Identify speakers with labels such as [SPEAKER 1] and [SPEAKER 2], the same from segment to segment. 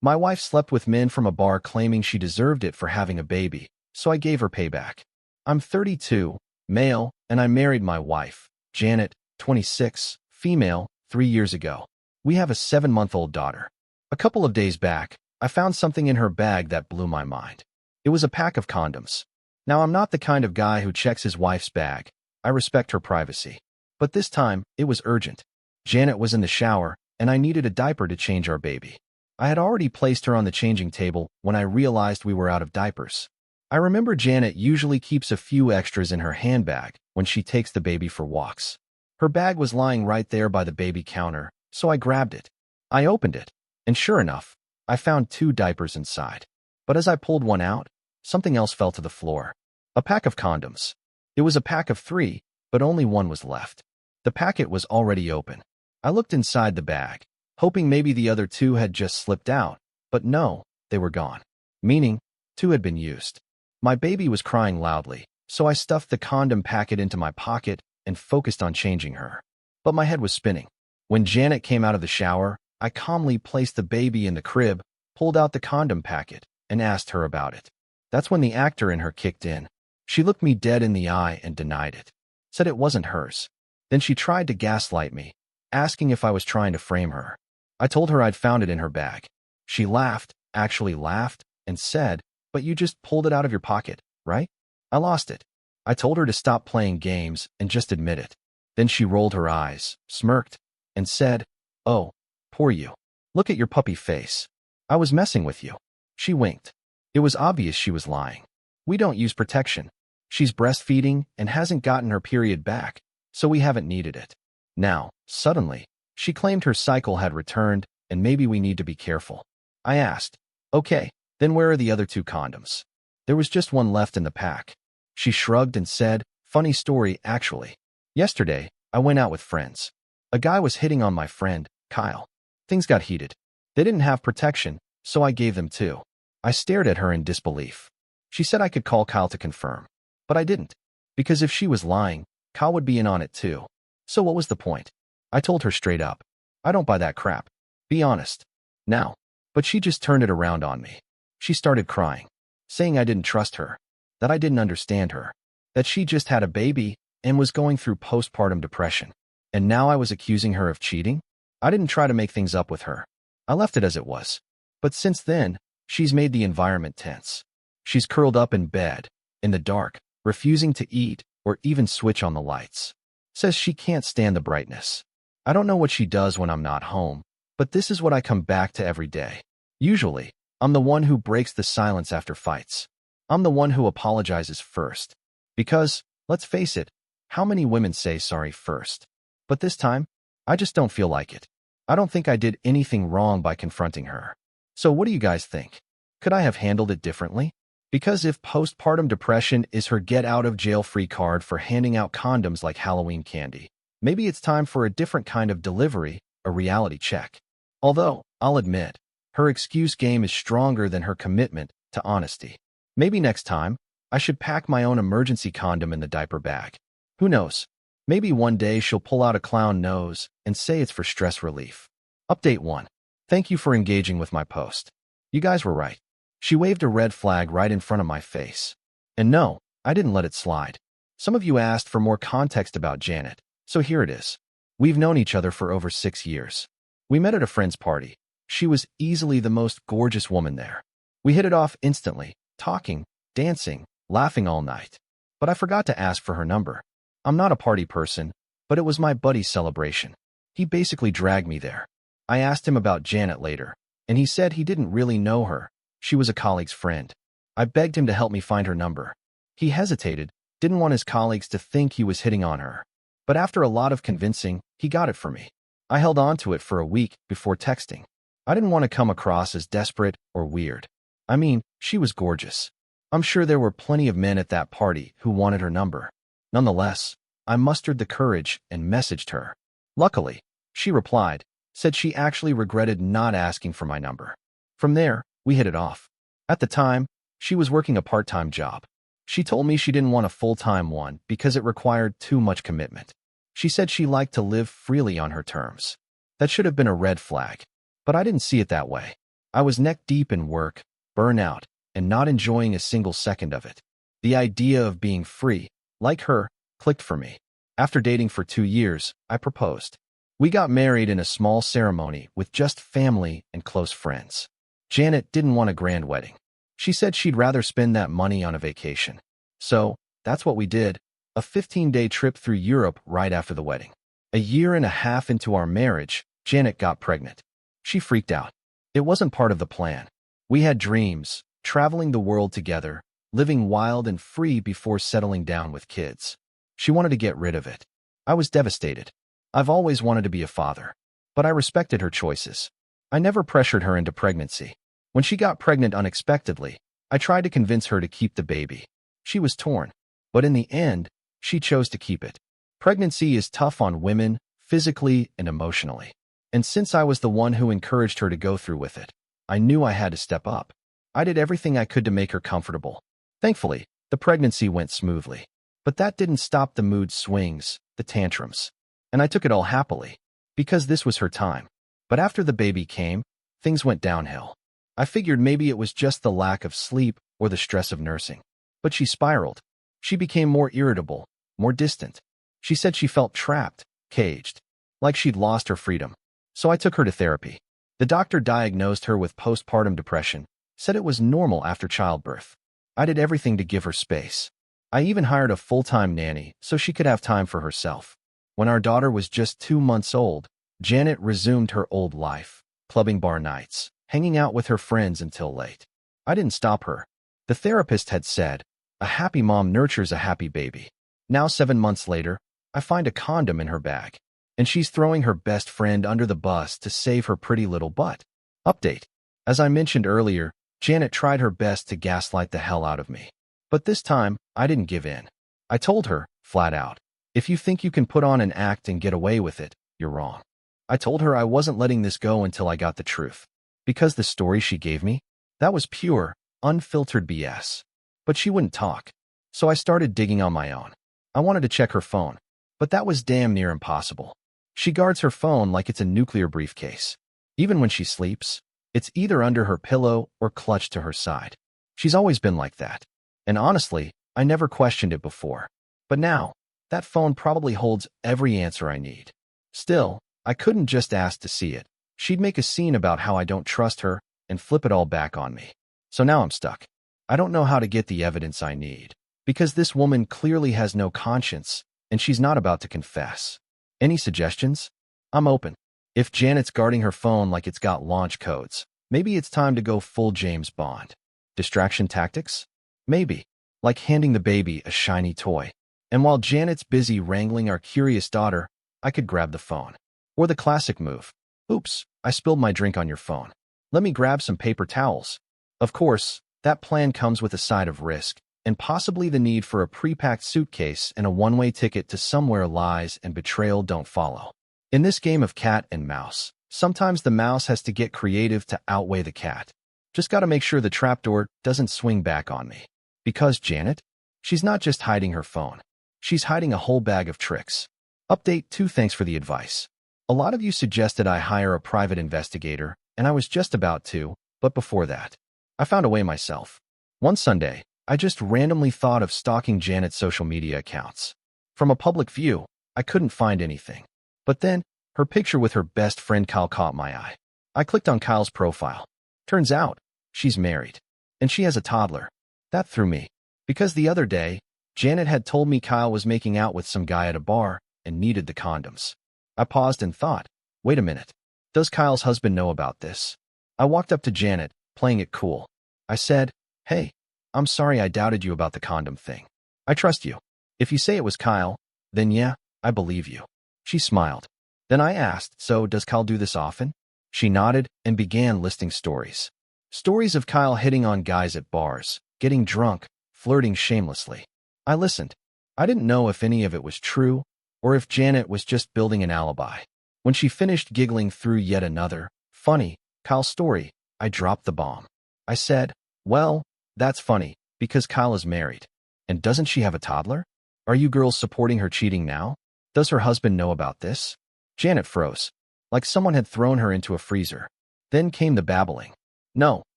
[SPEAKER 1] My wife slept with men from a bar claiming she deserved it for having a baby, so I gave her payback. I'm 32, male, and I married my wife, Janet, 26, female, 3 years ago. We have a 7-month-old daughter. A couple of days back, I found something in her bag that blew my mind. It was a pack of condoms. Now, I'm not the kind of guy who checks his wife's bag. I respect her privacy. But this time, it was urgent. Janet was in the shower, and I needed a diaper to change our baby. I had already placed her on the changing table when I realized we were out of diapers. I remember Janet usually keeps a few extras in her handbag when she takes the baby for walks. Her bag was lying right there by the baby counter, so I grabbed it. I opened it, and sure enough, I found 2 diapers inside. But as I pulled one out, something else fell to the floor. A pack of condoms. It was a pack of 3, but only one was left. The packet was already open. I looked inside the bag, hoping maybe the other 2 had just slipped out, but no, they were gone. Meaning, 2 had been used. My baby was crying loudly, so I stuffed the condom packet into my pocket and focused on changing her. But my head was spinning. When Janet came out of the shower, I calmly placed the baby in the crib, pulled out the condom packet, and asked her about it. That's when the actor in her kicked in. She looked me dead in the eye and denied it. Said it wasn't hers. Then she tried to gaslight me, asking if I was trying to frame her. I told her I'd found it in her bag. She laughed, actually laughed, and said, "But you just pulled it out of your pocket, right?" I lost it. I told her to stop playing games and just admit it. Then she rolled her eyes, smirked, and said, "Oh, poor you. Look at your puppy face. I was messing with you." She winked. It was obvious she was lying. We don't use protection. She's breastfeeding and hasn't gotten her period back, so we haven't needed it. Now, suddenly, she claimed her cycle had returned and maybe we need to be careful. I asked, "Okay, then where are the other 2 condoms?" There was just one left in the pack. She shrugged and said, "Funny story, actually. Yesterday, I went out with friends. A guy was hitting on my friend, Kyle. Things got heated. They didn't have protection, so I gave them 2. I stared at her in disbelief. She said I could call Kyle to confirm. But I didn't. Because if she was lying, Kyle would be in on it too. So what was the point? I told her straight up. I don't buy that crap. Be honest. Now. But she just turned it around on me. She started crying, saying I didn't trust her, that I didn't understand her, that she just had a baby and was going through postpartum depression. And now I was accusing her of cheating? I didn't try to make things up with her. I left it as it was. But since then, she's made the environment tense. She's curled up in bed, in the dark, refusing to eat or even switch on the lights. Says she can't stand the brightness. I don't know what she does when I'm not home, but this is what I come back to every day. Usually, I'm the one who breaks the silence after fights. I'm the one who apologizes first. Because, let's face it, how many women say sorry first? But this time, I just don't feel like it. I don't think I did anything wrong by confronting her. So what do you guys think? Could I have handled it differently? Because if postpartum depression is her get-out-of-jail-free card for handing out condoms like Halloween candy, maybe it's time for a different kind of delivery, a reality check. Although, I'll admit, her excuse game is stronger than her commitment to honesty. Maybe next time, I should pack my own emergency condom in the diaper bag. Who knows? Maybe one day she'll pull out a clown nose and say it's for stress relief. Update 1. Thank you for engaging with my post. You guys were right. She waved a red flag right in front of my face. And no, I didn't let it slide. Some of you asked for more context about Janet, so here it is. We've known each other for over 6 years. We met at a friend's party. She was easily the most gorgeous woman there. We hit it off instantly, talking, dancing, laughing all night. But I forgot to ask for her number. I'm not a party person, but it was my buddy's celebration. He basically dragged me there. I asked him about Janet later, and he said he didn't really know her. She was a colleague's friend. I begged him to help me find her number. He hesitated, didn't want his colleagues to think he was hitting on her. But after a lot of convincing, he got it for me. I held on to it for a week before texting. I didn't want to come across as desperate or weird. I mean, she was gorgeous. I'm sure there were plenty of men at that party who wanted her number. Nonetheless, I mustered the courage and messaged her. Luckily, she replied, said she actually regretted not asking for my number. From there, we hit it off. At the time, she was working a part-time job. She told me she didn't want a full-time one because it required too much commitment. She said she liked to live freely on her terms. That should have been a red flag, but I didn't see it that way. I was neck deep in work, burnout, and not enjoying a single second of it. The idea of being free, like her, clicked for me. After dating for 2 years, I proposed. We got married in a small ceremony with just family and close friends. Janet didn't want a grand wedding. She said she'd rather spend that money on a vacation. So, that's what we did, a 15-day trip through Europe right after the wedding. A year and a half into our marriage, Janet got pregnant. She freaked out. It wasn't part of the plan. We had dreams, traveling the world together, living wild and free before settling down with kids. She wanted to get rid of it. I was devastated. I've always wanted to be a father, but I respected her choices. I never pressured her into pregnancy. When she got pregnant unexpectedly, I tried to convince her to keep the baby. She was torn, but in the end, she chose to keep it. Pregnancy is tough on women, physically and emotionally. And since I was the one who encouraged her to go through with it, I knew I had to step up. I did everything I could to make her comfortable. Thankfully, the pregnancy went smoothly. But that didn't stop the mood swings, the tantrums. And I took it all happily, because this was her time. But after the baby came, things went downhill. I figured maybe it was just the lack of sleep or the stress of nursing. But she spiraled. She became more irritable, more distant. She said she felt trapped, caged, like she'd lost her freedom. So I took her to therapy. The doctor diagnosed her with postpartum depression, said it was normal after childbirth. I did everything to give her space. I even hired a full-time nanny so she could have time for herself. When our daughter was just 2 months old, Janet resumed her old life, clubbing bar nights, hanging out with her friends until late. I didn't stop her. The therapist had said, a happy mom nurtures a happy baby. Now 7 months later, I find a condom in her bag, and she's throwing her best friend under the bus to save her pretty little butt. Update. As I mentioned earlier, Janet tried her best to gaslight the hell out of me. But this time, I didn't give in. I told her, flat out, if you think you can put on an act and get away with it, you're wrong. I told her I wasn't letting this go until I got the truth. Because the story she gave me, that was pure, unfiltered BS. But she wouldn't talk. So I started digging on my own. I wanted to check her phone, but that was damn near impossible. She guards her phone like it's a nuclear briefcase. Even when she sleeps, it's either under her pillow or clutched to her side. She's always been like that. And honestly, I never questioned it before. But now, that phone probably holds every answer I need. Still, I couldn't just ask to see it. She'd make a scene about how I don't trust her and flip it all back on me. So now I'm stuck. I don't know how to get the evidence I need, because this woman clearly has no conscience, and she's not about to confess. Any suggestions? I'm open. If Janet's guarding her phone like it's got launch codes, maybe it's time to go full James Bond. Distraction tactics? Maybe. Like handing the baby a shiny toy. And while Janet's busy wrangling our curious daughter, I could grab the phone. Or the classic move. Oops, I spilled my drink on your phone. Let me grab some paper towels. Of course, that plan comes with a side of risk, and possibly the need for a pre-packed suitcase and a one-way ticket to somewhere lies and betrayal don't follow. In this game of cat and mouse, sometimes the mouse has to get creative to outweigh the cat. Just gotta make sure the trapdoor doesn't swing back on me. Because Janet? She's not just hiding her phone. She's hiding a whole bag of tricks. Update 2. Thanks for the advice. A lot of you suggested I hire a private investigator, and I was just about to, but before that, I found a way myself. One Sunday, I just randomly thought of stalking Janet's social media accounts. From a public view, I couldn't find anything. But then, her picture with her best friend Kyle caught my eye. I clicked on Kyle's profile. Turns out, she's married. And she has a toddler. That threw me. Because the other day, Janet had told me Kyle was making out with some guy at a bar and needed the condoms. I paused and thought, wait a minute. Does Kyle's husband know about this? I walked up to Janet, playing it cool. I said, hey, I'm sorry I doubted you about the condom thing. I trust you. If you say it was Kyle, then yeah, I believe you. She smiled. Then I asked, so does Kyle do this often? She nodded and began listing stories. Stories of Kyle hitting on guys at bars, getting drunk, flirting shamelessly. I listened. I didn't know if any of it was true, or if Janet was just building an alibi. When she finished giggling through yet another, funny, Kyle story, I dropped the bomb. I said, well, that's funny, because Kyle is married. And doesn't she have a toddler? Are you girls supporting her cheating now? Does her husband know about this? Janet froze, like someone had thrown her into a freezer. Then came the babbling. No,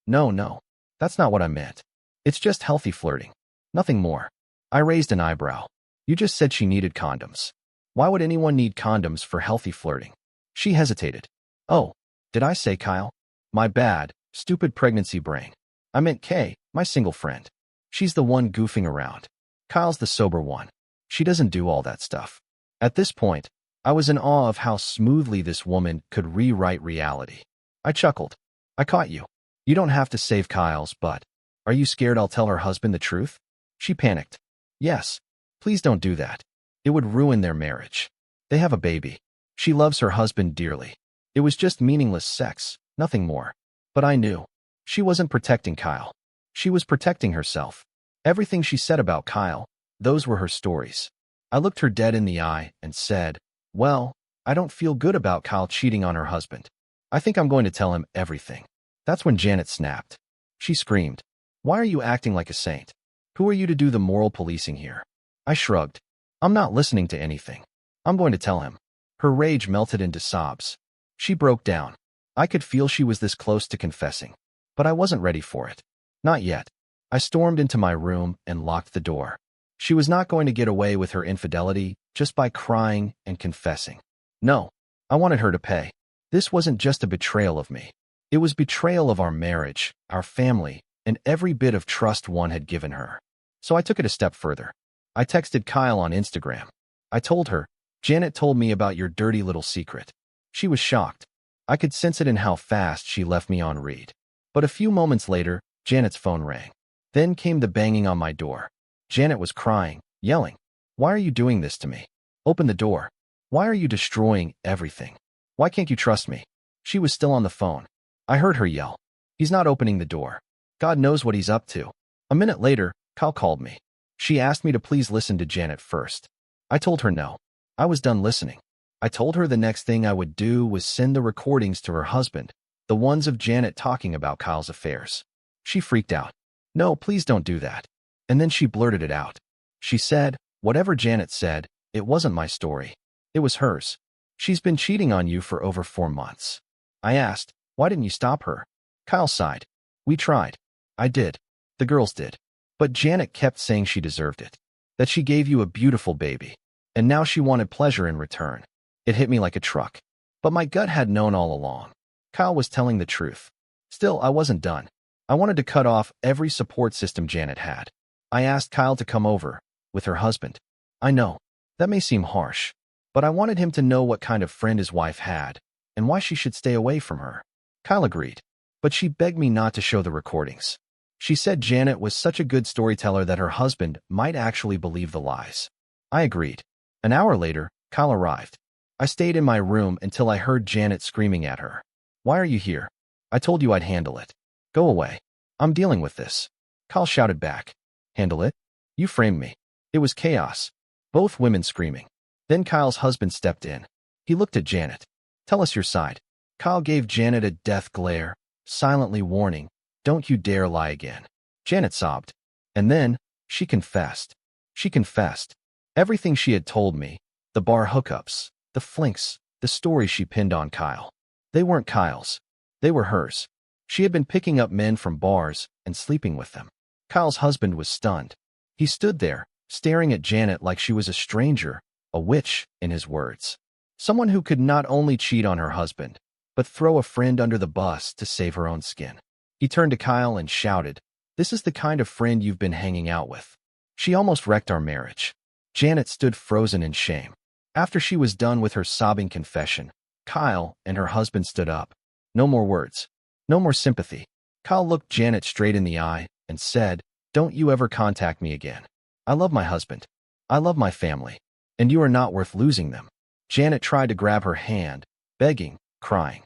[SPEAKER 1] no, no. That's not what I meant. It's just healthy flirting. Nothing more. I raised an eyebrow. You just said she needed condoms. Why would anyone need condoms for healthy flirting? She hesitated. Oh, did I say Kyle? My bad, stupid pregnancy brain. I meant Kay, my single friend. She's the one goofing around. Kyle's the sober one. She doesn't do all that stuff. At this point, I was in awe of how smoothly this woman could rewrite reality. I chuckled. I caught you. You don't have to save Kyle's, but are you scared I'll tell her husband the truth? She panicked. Yes. Please don't do that. It would ruin their marriage. They have a baby. She loves her husband dearly. It was just meaningless sex, nothing more. But I knew. She wasn't protecting Kyle. She was protecting herself. Everything she said about Kyle, those were her stories. I looked her dead in the eye and said, well, I don't feel good about Kyle cheating on her husband. I think I'm going to tell him everything. That's when Janet snapped. She screamed. Why are you acting like a saint? Who are you to do the moral policing here? I shrugged. I'm not listening to anything. I'm going to tell him. Her rage melted into sobs. She broke down. I could feel she was this close to confessing. But I wasn't ready for it. Not yet. I stormed into my room and locked the door. She was not going to get away with her infidelity just by crying and confessing. No, I wanted her to pay. This wasn't just a betrayal of me. It was betrayal of our marriage, our family, and every bit of trust one had given her. So I took it a step further. I texted Kyle on Instagram. I told her, Janet told me about your dirty little secret. She was shocked. I could sense it in how fast she left me on read. But a few moments later, Janet's phone rang. Then came the banging on my door. Janet was crying, yelling, Why are you doing this to me? Open the door. Why are you destroying everything? Why can't you trust me? She was still on the phone. I heard her yell. He's not opening the door. God knows what he's up to. A minute later, Kyle called me. She asked me to please listen to Janet first. I told her no. I was done listening. I told her the next thing I would do was send the recordings to her husband, the ones of Janet talking about Kyle's affairs. She freaked out. No, please don't do that. And then she blurted it out. She said, whatever Janet said, it wasn't my story. It was hers. She's been cheating on you for over 4 months. I asked, why didn't you stop her? Kyle sighed. We tried. I did. The girls did. But Janet kept saying she deserved it. That she gave you a beautiful baby. And now she wanted pleasure in return. It hit me like a truck. But my gut had known all along. Kyle was telling the truth. Still, I wasn't done. I wanted to cut off every support system Janet had. I asked Kyle to come over, with her husband. I know, that may seem harsh, but I wanted him to know what kind of friend his wife had, and why she should stay away from her. Kyle agreed, but she begged me not to show the recordings. She said Janet was such a good storyteller that her husband might actually believe the lies. I agreed. An hour later, Kyle arrived. I stayed in my room until I heard Janet screaming at her. Why are you here? I told you I'd handle it. Go away. I'm dealing with this. Kyle shouted back. Handle it? You framed me. It was chaos. Both women screaming. Then Kyle's husband stepped in. He looked at Janet. Tell us your side. Kyle gave Janet a death glare, silently warning, don't you dare lie again. Janet sobbed. And then, she confessed. She confessed. Everything she had told me, the bar hookups, the flinks, the stories she pinned on Kyle. They weren't Kyle's. They were hers. She had been picking up men from bars and sleeping with them. Kyle's husband was stunned. He stood there, staring at Janet like she was a stranger, a witch, in his words. Someone who could not only cheat on her husband, but throw a friend under the bus to save her own skin. He turned to Kyle and shouted, This is the kind of friend you've been hanging out with. She almost wrecked our marriage. Janet stood frozen in shame. After she was done with her sobbing confession, Kyle and her husband stood up. No more words. No more sympathy. Kyle looked Janet straight in the eye and said, Don't you ever contact me again. I love my husband. I love my family. And you are not worth losing them. Janet tried to grab her hand, begging, crying.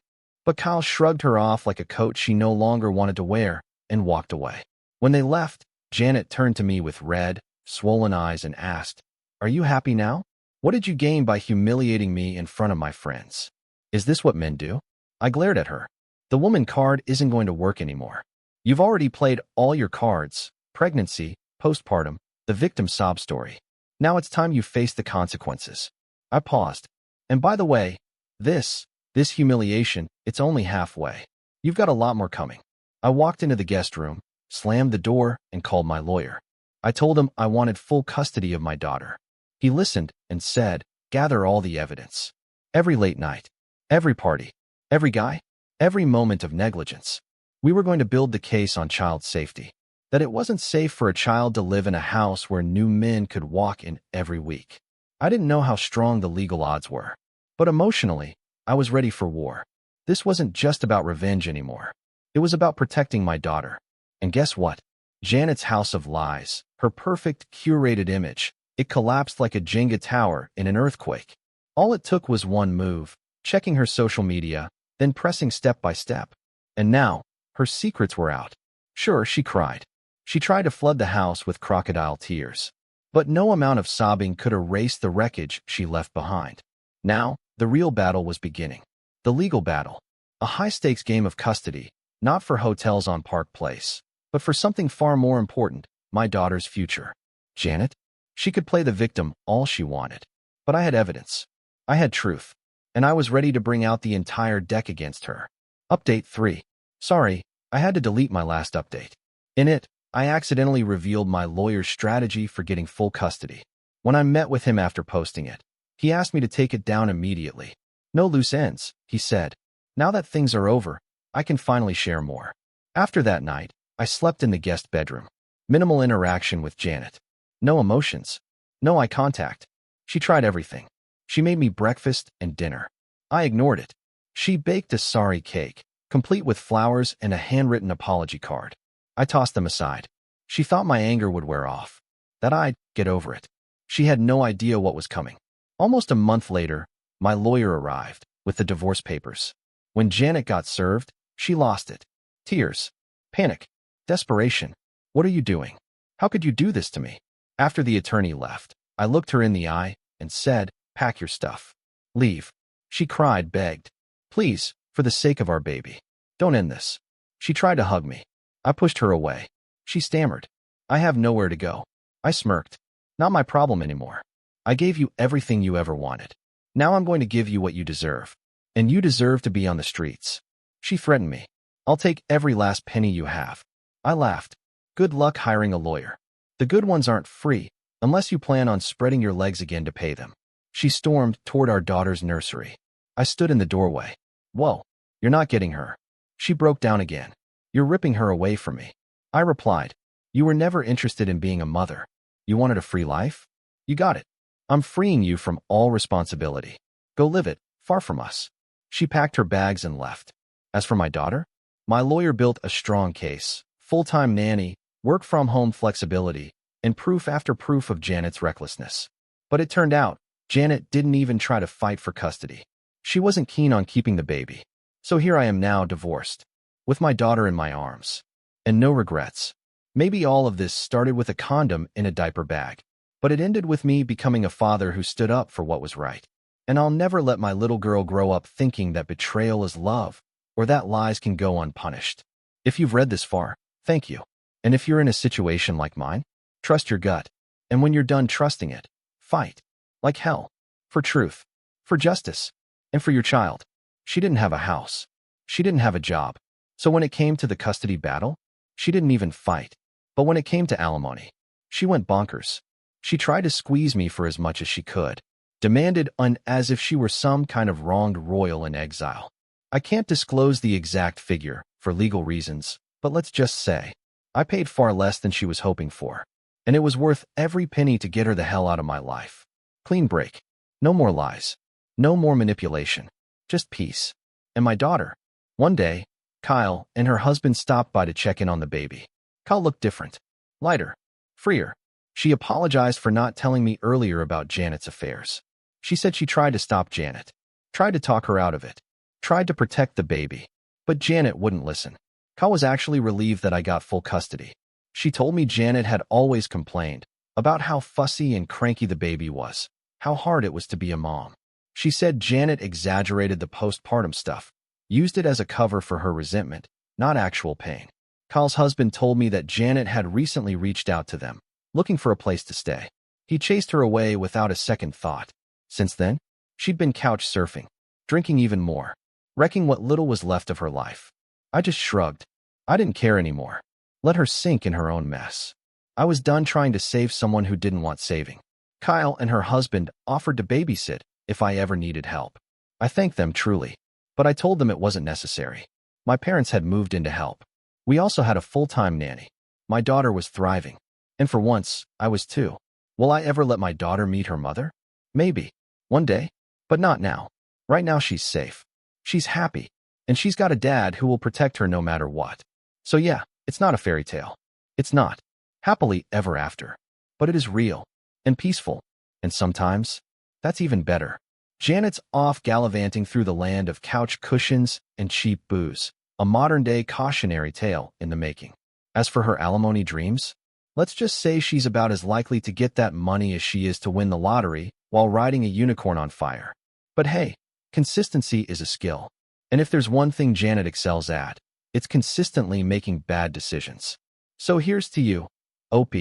[SPEAKER 1] But Kyle shrugged her off like a coat she no longer wanted to wear and walked away. When they left, Janet turned to me with red, swollen eyes and asked, Are you happy now? What did you gain by humiliating me in front of my friends? Is this what men do? I glared at her. The woman card isn't going to work anymore. You've already played all your cards, pregnancy, postpartum, the victim sob story. Now it's time you face the consequences. I paused. And by the way, this humiliation, it's only halfway. You've got a lot more coming. I walked into the guest room, slammed the door, and called my lawyer. I told him I wanted full custody of my daughter. He listened and said, "Gather all the evidence. Every late night, every party, every guy, every moment of negligence. We were going to build the case on child safety, that it wasn't safe for a child to live in a house where new men could walk in every week." I didn't know how strong the legal odds were, but emotionally, I was ready for war. This wasn't just about revenge anymore. It was about protecting my daughter. And guess what? Janet's house of lies, her perfect, curated image, it collapsed like a Jenga tower in an earthquake. All it took was one move, checking her social media, then pressing step by step. And now, her secrets were out. Sure, she cried. She tried to flood the house with crocodile tears. But no amount of sobbing could erase the wreckage she left behind. Now, the real battle was beginning. The legal battle. A high-stakes game of custody, not for hotels on Park Place, but for something far more important, my daughter's future. Janet? She could play the victim all she wanted. But I had evidence. I had truth. And I was ready to bring out the entire deck against her. Update 3. Sorry, I had to delete my last update. In it, I accidentally revealed my lawyer's strategy for getting full custody. When I met with him after posting it, he asked me to take it down immediately. "No loose ends," he said. "Now that things are over, I can finally share more." After that night, I slept in the guest bedroom. Minimal interaction with Janet. No emotions. No eye contact. She tried everything. She made me breakfast and dinner. I ignored it. She baked a sorry cake, complete with flowers and a handwritten apology card. I tossed them aside. She thought my anger would wear off, that I'd get over it. She had no idea what was coming. Almost a month later, my lawyer arrived with the divorce papers. When Janet got served, she lost it. Tears, panic, desperation. "What are you doing? How could you do this to me?" After the attorney left, I looked her in the eye and said, "Pack your stuff. Leave." She cried, begged, "Please, for the sake of our baby, don't end this." She tried to hug me. I pushed her away. She stammered, "I have nowhere to go." I smirked. "Not my problem anymore. I gave you everything you ever wanted. Now I'm going to give you what you deserve. And you deserve to be on the streets." She threatened me. "I'll take every last penny you have." I laughed. "Good luck hiring a lawyer. The good ones aren't free, unless you plan on spreading your legs again to pay them." She stormed toward our daughter's nursery. I stood in the doorway. "Whoa, you're not getting her." She broke down again. "You're ripping her away from me." I replied, "You were never interested in being a mother. You wanted a free life? You got it. I'm freeing you from all responsibility. Go live it, far from us." She packed her bags and left. As for my daughter, my lawyer built a strong case, full-time nanny, work-from-home flexibility, and proof after proof of Janet's recklessness. But it turned out, Janet didn't even try to fight for custody. She wasn't keen on keeping the baby. So here I am now, divorced, with my daughter in my arms. And no regrets. Maybe all of this started with a condom in a diaper bag, but it ended with me becoming a father who stood up for what was right. And I'll never let my little girl grow up thinking that betrayal is love, or that lies can go unpunished. If you've read this far, thank you. And if you're in a situation like mine, trust your gut. And when you're done trusting it, fight. Like hell. For truth. For justice. And for your child. She didn't have a house. She didn't have a job. So when it came to the custody battle, she didn't even fight. But when it came to alimony, she went bonkers. She tried to squeeze me for as much as she could. Demanded as if she were some kind of wronged royal in exile. I can't disclose the exact figure for legal reasons, but let's just say I paid far less than she was hoping for. And it was worth every penny to get her the hell out of my life. Clean break. No more lies. No more manipulation. Just peace. And my daughter. One day, Kyle and her husband stopped by to check in on the baby. Kyle looked different. Lighter. Freer. She apologized for not telling me earlier about Janet's affairs. She said she tried to stop Janet. Tried to talk her out of it. Tried to protect the baby. But Janet wouldn't listen. Kyle was actually relieved that I got full custody. She told me Janet had always complained about how fussy and cranky the baby was, how hard it was to be a mom. She said Janet exaggerated the postpartum stuff, used it as a cover for her resentment, not actual pain. Kyle's husband told me that Janet had recently reached out to them, looking for a place to stay. He chased her away without a second thought. Since then, she'd been couch surfing, drinking even more, wrecking what little was left of her life. I just shrugged. I didn't care anymore. Let her sink in her own mess. I was done trying to save someone who didn't want saving. Kyle and her husband offered to babysit if I ever needed help. I thanked them truly, but I told them it wasn't necessary. My parents had moved in to help. We also had a full-time nanny. My daughter was thriving. And for once, I was too. Will I ever let my daughter meet her mother? Maybe. One day. But not now. Right now she's safe. She's happy. And she's got a dad who will protect her no matter what. So yeah, it's not a fairy tale. It's not happily ever after. But it is real and peaceful. And sometimes, that's even better. Janet's off gallivanting through the land of couch cushions and cheap booze. A modern-day cautionary tale in the making. As for her alimony dreams, let's just say she's about as likely to get that money as she is to win the lottery while riding a unicorn on fire. But hey, consistency is a skill. And if there's one thing Janet excels at, it's consistently making bad decisions. So here's to you, OP,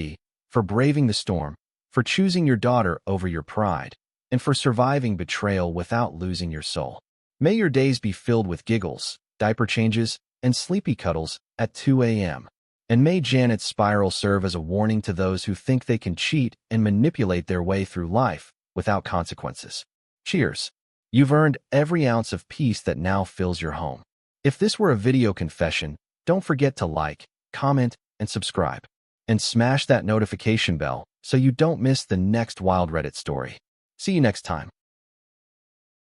[SPEAKER 1] for braving the storm, for choosing your daughter over your pride, and for surviving betrayal without losing your soul. May your days be filled with giggles, diaper changes, and sleepy cuddles at 2 a.m. And may Janet's spiral serve as a warning to those who think they can cheat and manipulate their way through life without consequences. Cheers. You've earned every ounce of peace that now fills your home. If this were a video confession, don't forget to like, comment, and subscribe. And smash that notification bell so you don't miss the next wild Reddit story. See you next time.